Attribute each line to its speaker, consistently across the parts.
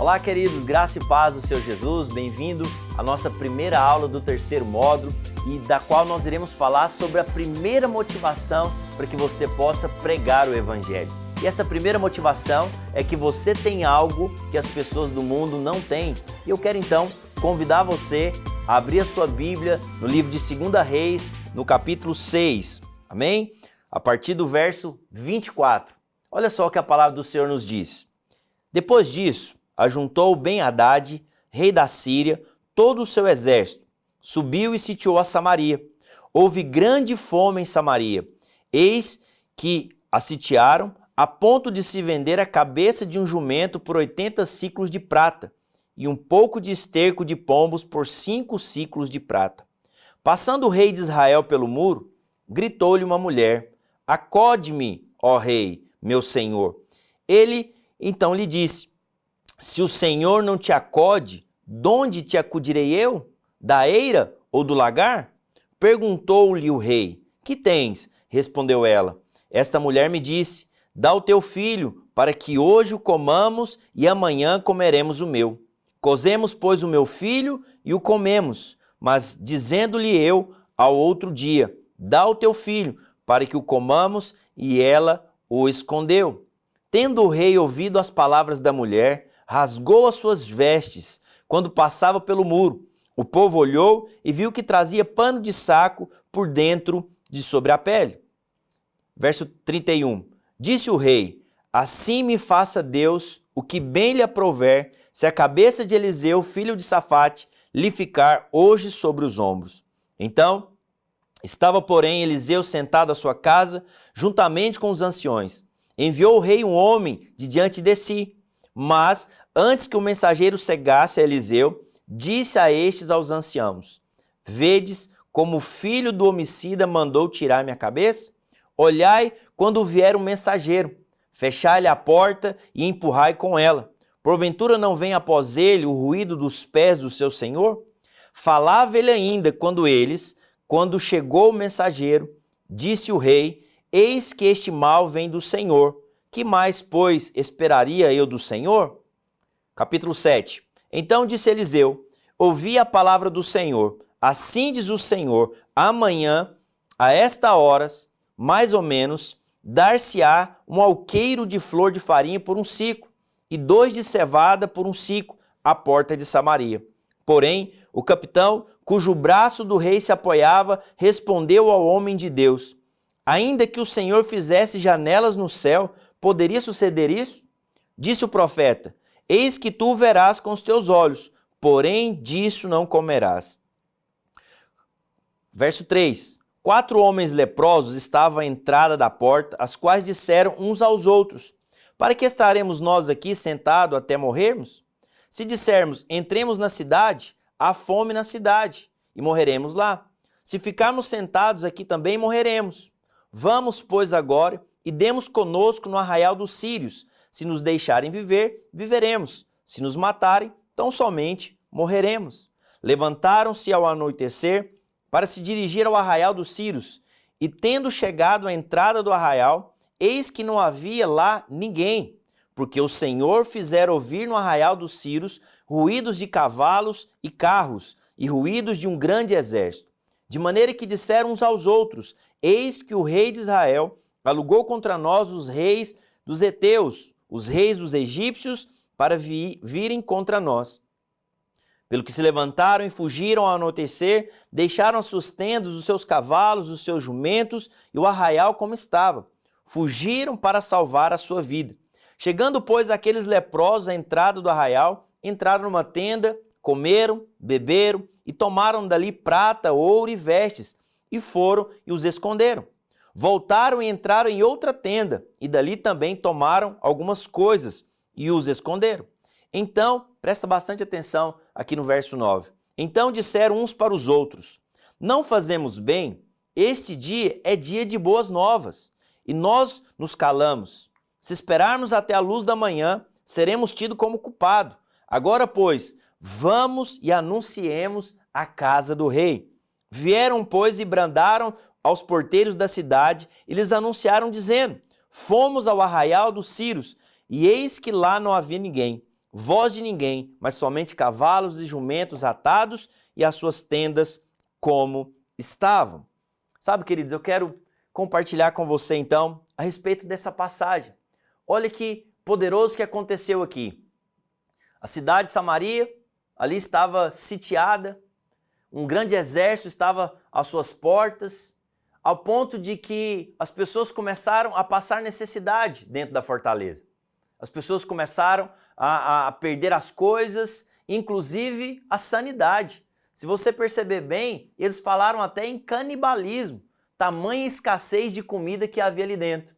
Speaker 1: Olá, queridos, graça e paz do Senhor Jesus, bem-vindo à nossa primeira aula do terceiro módulo e da qual nós iremos falar sobre a primeira motivação para que você possa pregar o Evangelho. E essa primeira motivação é que você tem algo que as pessoas do mundo não têm. E eu quero então convidar você a abrir a sua Bíblia no livro de 2 Reis, no capítulo 6, amém? A partir do verso 24. Olha só o que a palavra do Senhor nos diz. Depois disso, ajuntou Ben-Hadad, rei da Síria, todo o seu exército, subiu e sitiou a Samaria. Houve grande fome em Samaria. Eis que a sitiaram a ponto de se vender a cabeça de um jumento por 80 siclos de prata e um pouco de esterco de pombos por 5 siclos de prata. Passando o rei de Israel pelo muro, gritou-lhe uma mulher: acode-me, ó rei, meu senhor. Ele então lhe disse: se o Senhor não te acode, donde te acudirei eu? Da eira ou do lagar? Perguntou-lhe o rei: que tens? Respondeu ela: esta mulher me disse: dá o teu filho, para que hoje o comamos e amanhã comeremos o meu. Cozemos, pois, o meu filho e o comemos, mas dizendo-lhe eu ao outro dia: dá o teu filho, para que o comamos, e ela o escondeu. Tendo o rei ouvido as palavras da mulher, rasgou as suas vestes quando passava pelo muro. O povo olhou e viu que trazia pano de saco por dentro de sobre a pele. Verso 31. Disse o rei: assim me faça Deus o que bem lhe aprouver, se a cabeça de Eliseu, filho de Safate, lhe ficar hoje sobre os ombros. Então, estava, porém, Eliseu sentado à sua casa, juntamente com os anciões. Enviou o rei um homem de diante de si, mas, antes que o mensageiro chegasse a Eliseu, disse a estes aos anciãos: vedes como o filho do homicida mandou tirar minha cabeça? Olhai quando vier o mensageiro, fechai-lhe a porta e empurrai com ela. Porventura não vem após ele o ruído dos pés do seu senhor? Falava ele ainda quando chegou o mensageiro, disse o rei: eis que este mal vem do Senhor. Que mais, pois, esperaria eu do Senhor? Capítulo 7. Então disse Eliseu: ouvi a palavra do Senhor. Assim diz o Senhor: amanhã, a esta horas, mais ou menos, dar-se-á um alqueiro de flor de farinha por um ciclo, e 2 de cevada por um ciclo, à porta de Samaria. Porém, o capitão, cujo braço do rei se apoiava, respondeu ao homem de Deus: ainda que o Senhor fizesse janelas no céu, poderia suceder isso? Disse o profeta: eis que tu verás com os teus olhos, porém disso não comerás. Verso 3. 4 homens leprosos estavam à entrada da porta, as quais disseram uns aos outros: para que estaremos nós aqui sentados até morrermos? Se dissermos: entremos na cidade, há fome na cidade, e morreremos lá. Se ficarmos sentados aqui também morreremos. Vamos, pois, agora e demos conosco no arraial dos sírios. Se nos deixarem viver, viveremos. Se nos matarem, tão somente morreremos. Levantaram-se ao anoitecer para se dirigir ao arraial dos sírios. E tendo chegado à entrada do arraial, eis que não havia lá ninguém, porque o Senhor fizera ouvir no arraial dos sírios ruídos de cavalos e carros, e ruídos de um grande exército. De maneira que disseram uns aos outros: eis que o rei de Israel alugou contra nós os reis dos heteus, os reis dos egípcios, para virem contra nós. Pelo que se levantaram e fugiram ao anoitecer, deixaram as suas tendas, os seus cavalos, os seus jumentos e o arraial como estava. Fugiram para salvar a sua vida. Chegando, pois, aqueles leprosos à entrada do arraial, entraram numa tenda, comeram, beberam e tomaram dali prata, ouro e vestes, e foram e os esconderam. Voltaram e entraram em outra tenda, e dali também tomaram algumas coisas e os esconderam. Então, presta bastante atenção aqui no verso 9. Então disseram uns para os outros: não fazemos bem? Este dia é dia de boas novas, e nós nos calamos. Se esperarmos até a luz da manhã, seremos tidos como culpados. Agora, pois, vamos e anunciemos a casa do rei. Vieram, pois, e brandaram aos porteiros da cidade e lhes anunciaram, dizendo: fomos ao arraial dos sírios, e eis que lá não havia ninguém. voz de ninguém, mas somente cavalos e jumentos atados e as suas tendas como estavam. Sabe, queridos, eu quero compartilhar com você então a respeito dessa passagem. Olha que poderoso que aconteceu aqui. A cidade de Samaria ali estava sitiada, um grande exército estava às suas portas, ao ponto de que as pessoas começaram a passar necessidade dentro da fortaleza. As pessoas começaram a perder as coisas, inclusive a sanidade. Se você perceber bem, eles falaram até em canibalismo, tamanha escassez de comida que havia ali dentro.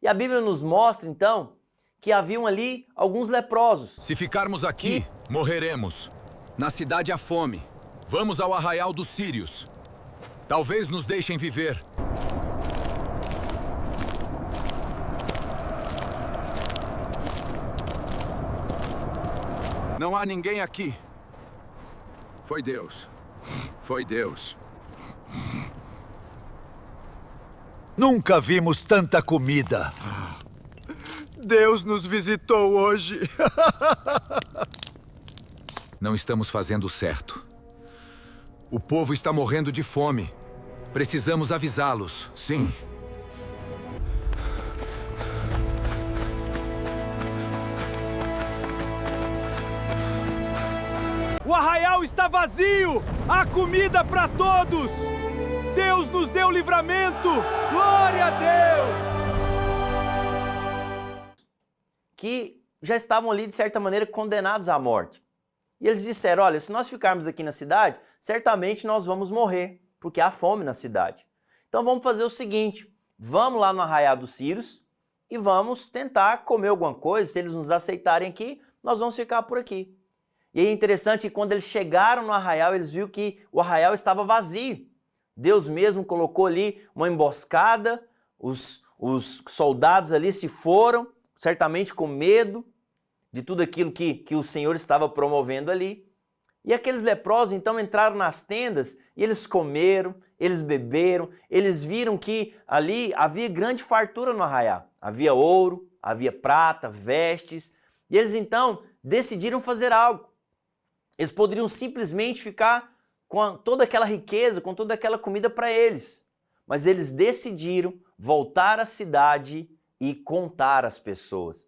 Speaker 1: E a Bíblia nos mostra, então, que haviam ali alguns leprosos.
Speaker 2: Se ficarmos aqui, morreremos. Na cidade há fome. Vamos ao arraial dos sírios. Talvez nos deixem viver. Não há ninguém aqui.
Speaker 3: Foi Deus. Foi Deus.
Speaker 4: Nunca vimos tanta comida. Deus nos visitou hoje.
Speaker 2: Não estamos fazendo certo.
Speaker 3: O povo está morrendo de fome.
Speaker 2: Precisamos avisá-los.
Speaker 3: Sim.
Speaker 4: O arraial está vazio. Há comida para todos. Deus nos deu livramento. Glória a Deus.
Speaker 1: Que já estavam ali, de certa maneira, condenados à morte. E eles disseram, olha, se nós ficarmos aqui na cidade, certamente nós vamos morrer, porque há fome na cidade. Então vamos fazer o seguinte, vamos lá no arraial dos sírios e vamos tentar comer alguma coisa, se eles nos aceitarem aqui, nós vamos ficar por aqui. E é interessante que quando eles chegaram no arraial, eles viram que o arraial estava vazio. Deus mesmo colocou ali uma emboscada, os soldados ali se foram, certamente com medo de tudo aquilo que o Senhor estava promovendo ali. E aqueles leprosos então entraram nas tendas e eles comeram, eles beberam, eles viram que ali havia grande fartura no arraial. Havia ouro, havia prata, vestes, e eles então decidiram fazer algo. Eles poderiam simplesmente ficar com toda aquela riqueza, com toda aquela comida para eles. Mas eles decidiram voltar à cidade e contar às pessoas.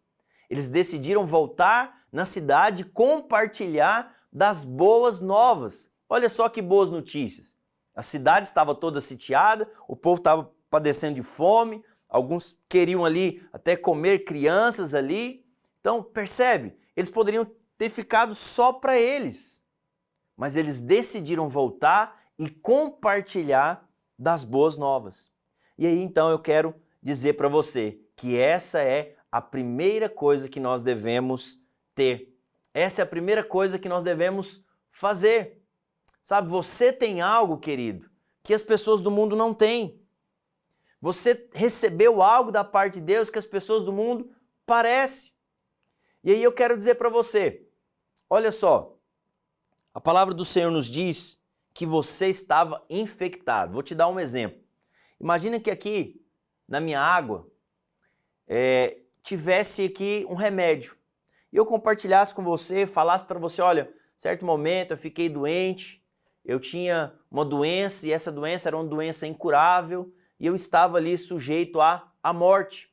Speaker 1: Eles decidiram voltar na cidade e compartilhar das boas novas. Olha só que boas notícias. A cidade estava toda sitiada, o povo estava padecendo de fome, alguns queriam ali até comer crianças ali. Então, percebe? Eles poderiam ter ficado só para eles. Mas eles decidiram voltar e compartilhar das boas novas. E aí, então, eu quero dizer para você que essa é a primeira coisa que nós devemos ter. Essa é a primeira coisa que nós devemos fazer. Sabe, você tem algo, querido, que as pessoas do mundo não têm. Você recebeu algo da parte de Deus que as pessoas do mundo parecem. E aí eu quero dizer para você, olha só, a palavra do Senhor nos diz que você estava infectado. Vou te dar um exemplo. Imagina que aqui, na minha água, tivesse aqui um remédio. E eu compartilhasse com você, falasse para você, olha, certo momento eu fiquei doente, eu tinha uma doença e essa doença era uma doença incurável e eu estava ali sujeito à morte.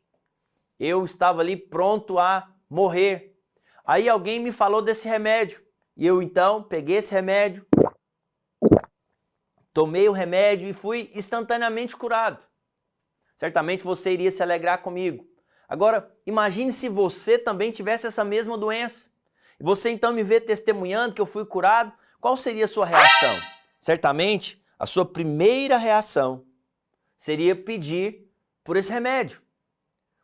Speaker 1: Eu estava ali pronto a morrer. Aí alguém me falou desse remédio e eu então peguei esse remédio, tomei o remédio e fui instantaneamente curado. Certamente você iria se alegrar comigo. Agora, imagine se você também tivesse essa mesma doença. E você então me vê testemunhando que eu fui curado, qual seria a sua reação? Certamente, a sua primeira reação seria pedir por esse remédio.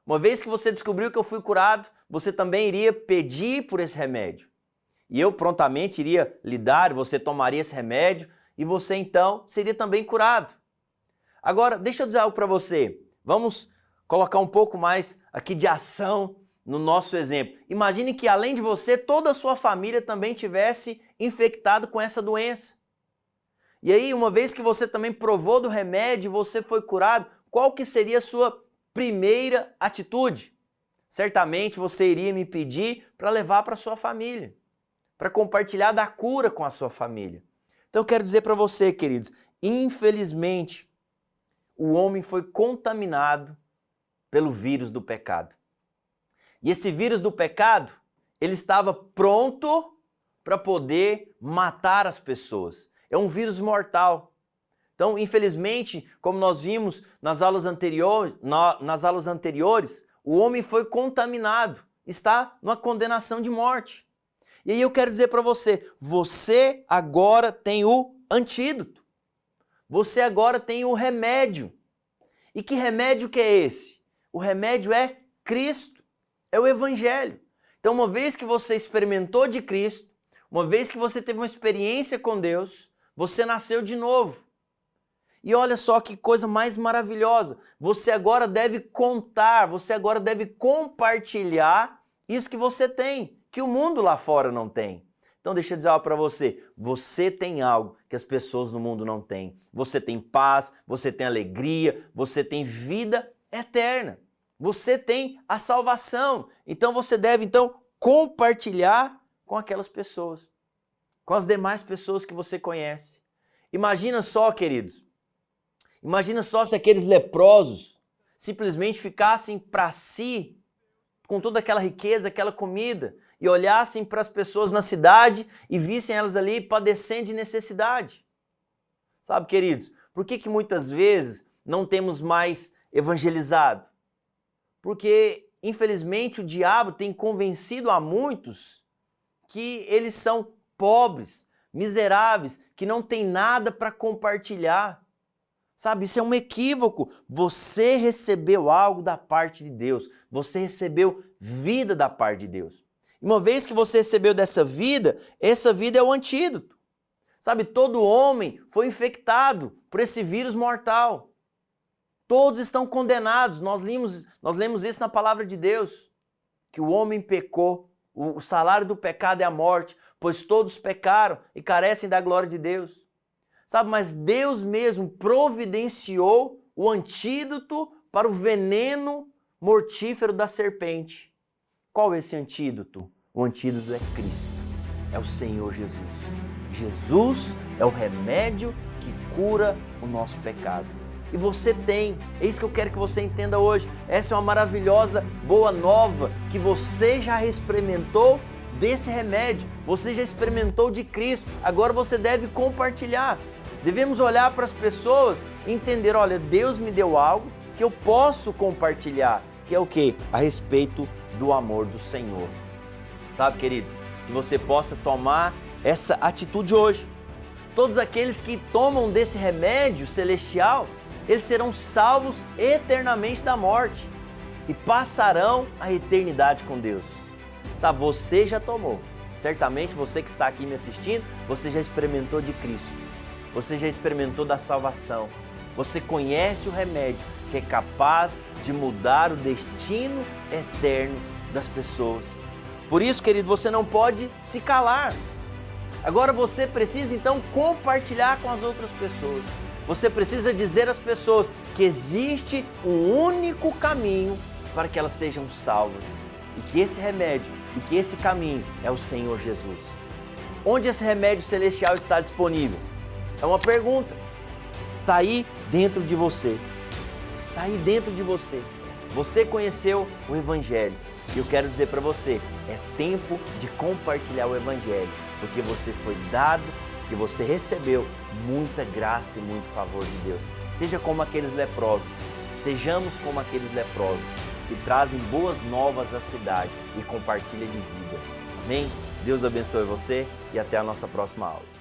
Speaker 1: Uma vez que você descobriu que eu fui curado, você também iria pedir por esse remédio. E eu prontamente iria lhe dar, você tomaria esse remédio e você então seria também curado. Agora, deixa eu dizer algo para você. Vamos colocar um pouco mais aqui de ação no nosso exemplo. Imagine que além de você, toda a sua família também tivesse infectado com essa doença. E aí, uma vez que você também provou do remédio e você foi curado, qual que seria a sua primeira atitude? certamente você iria me pedir para levar para sua família, para compartilhar da cura com a sua família. Então eu quero dizer para você, queridos, infelizmente, o homem foi contaminado pelo vírus do pecado. E esse vírus do pecado, ele estava pronto para poder matar as pessoas. É um vírus mortal. Então, infelizmente, como nós vimos nas aulas anteriores, o homem foi contaminado, está numa condenação de morte. E aí eu quero dizer para você, você agora tem o antídoto. Você agora tem o remédio. E que remédio que é esse? O remédio é Cristo, é o Evangelho. Então, uma vez que você experimentou de Cristo, uma vez que você teve uma experiência com Deus, você nasceu de novo. E olha só que coisa mais maravilhosa, você agora deve contar, você agora deve compartilhar isso que você tem, que o mundo lá fora não tem. Então deixa eu dizer algo para você, você tem algo que as pessoas no mundo não têm. Você tem paz, você tem alegria, você tem vida eterna. Você tem a salvação. Então você deve compartilhar com aquelas pessoas, com as demais pessoas que você conhece. Imagina só, queridos, imagina só se aqueles leprosos simplesmente ficassem para si, com toda aquela riqueza, aquela comida, e olhassem para as pessoas na cidade e vissem elas ali padecendo de necessidade. Sabe, queridos, por que muitas vezes não temos mais evangelizado? Porque, infelizmente, o diabo tem convencido a muitos que eles são pobres, miseráveis, que não tem nada para compartilhar. Sabe, isso é um equívoco. Você recebeu algo da parte de Deus. Você recebeu vida da parte de Deus. E uma vez que você recebeu dessa vida, essa vida é o antídoto. Sabe, todo homem foi infectado por esse vírus mortal. Todos estão condenados. Nós lemos isso na palavra de Deus. Que o homem pecou. O salário do pecado é a morte, pois todos pecaram e carecem da glória de Deus. Sabe, mas Deus mesmo providenciou o antídoto para o veneno mortífero da serpente. Qual é esse antídoto? O antídoto é Cristo, é o Senhor Jesus. Jesus é o remédio que cura o nosso pecado. E você tem, é isso que eu quero que você entenda hoje. Essa é uma maravilhosa boa nova que você já experimentou desse remédio. Você já experimentou de Cristo, agora você deve compartilhar. Devemos olhar para as pessoas e entender, olha, Deus me deu algo que eu posso compartilhar, que é o quê? A respeito do amor do Senhor. Sabe, queridos, que você possa tomar essa atitude hoje. Todos aqueles que tomam desse remédio celestial, eles serão salvos eternamente da morte e passarão a eternidade com Deus. Sabe, você já tomou. Certamente você que está aqui me assistindo, você já experimentou de Cristo. Você já experimentou da salvação. Você conhece o remédio que é capaz de mudar o destino eterno das pessoas. Por isso, querido, você não pode se calar. Agora você precisa então compartilhar com as outras pessoas. Você precisa dizer às pessoas que existe um único caminho para que elas sejam salvas. E que esse remédio e que esse caminho é o Senhor Jesus. Onde esse remédio celestial está disponível? É uma pergunta. Está aí dentro de você. Está aí dentro de você. Você conheceu o Evangelho. E eu quero dizer para você, é tempo de compartilhar o Evangelho. Porque você foi dado, porque você recebeu muita graça e muito favor de Deus. Seja como aqueles leprosos. Sejamos como aqueles leprosos que trazem boas novas à cidade e compartilham de vida. Amém? Deus abençoe você e até a nossa próxima aula.